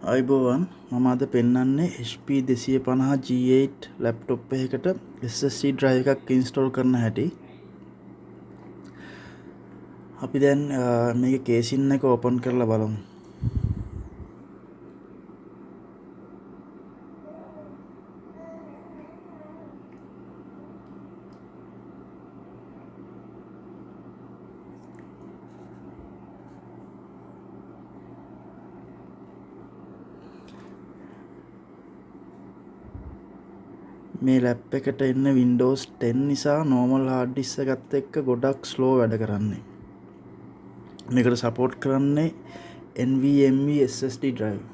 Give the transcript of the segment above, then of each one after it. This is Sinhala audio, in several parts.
අයිබෝවන් මම අද පෙන්වන්නේ HP 250 G8 ලැප්ටොප් එකකට SSD drive එකක් install කරන හැටි. අපි දැන් මේකේ කේසින් එක open කරලා බලමු. මේ ලැප් එකට එන්න Windows 10 නිසා normal hard disk එකත් එක්ක ගොඩක් slow වැඩ කරන්නේ. මේකට support කරන්නේ NVMe SSD drive.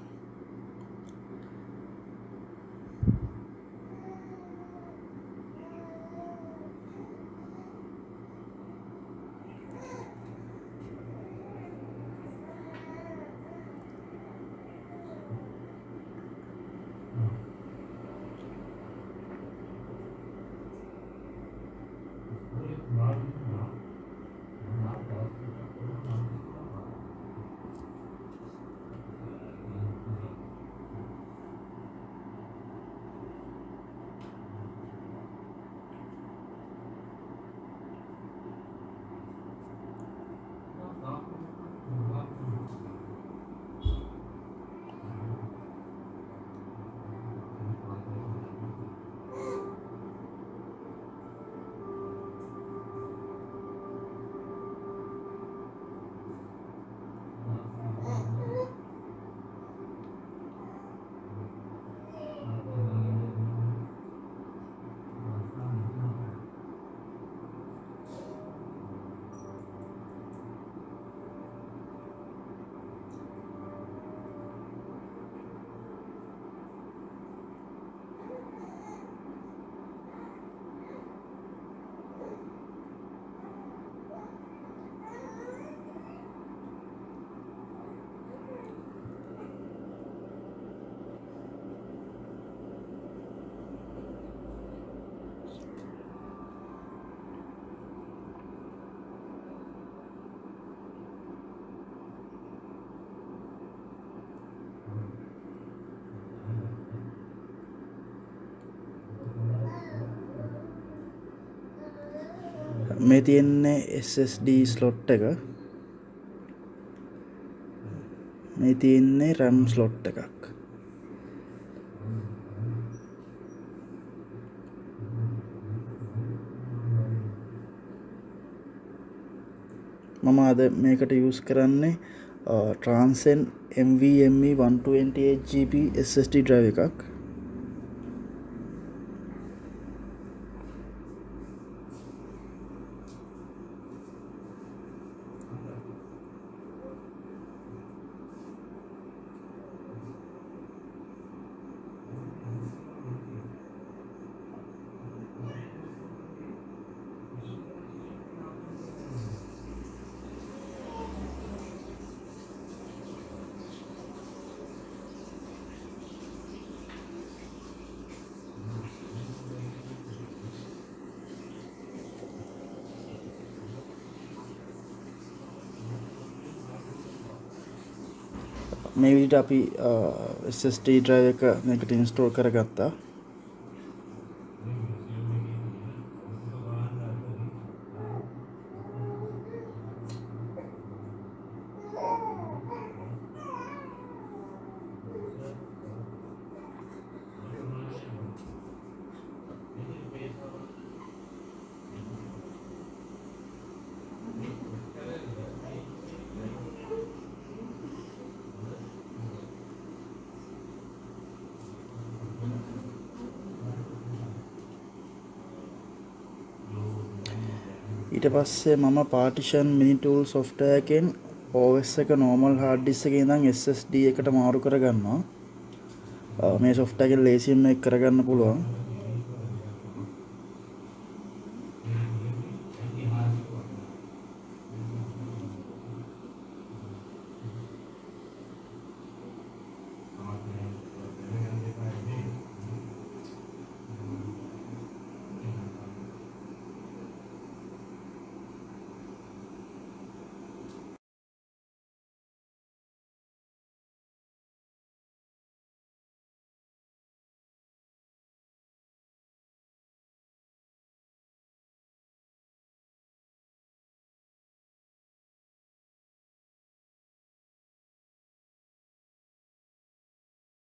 මේ තියෙන්නේ SSD slot එක. මේ තියෙන්නේ RAM slot එකක්. මම අද මේකට use කරන්නේ Transcend NVMe 128GB SSD drive එකක්. මේ විදිහට අපි SSD drive එක මේකට install කරගත්තා. ඊට පස්සේ මම partition mini tool software එකෙන් OS එක normal hard disk එකේ ඉඳන් SSD එකට මාරු කරගන්නවා. මේ software එකෙන් ලේසියෙන් මේක කරගන්න පුළුවන්.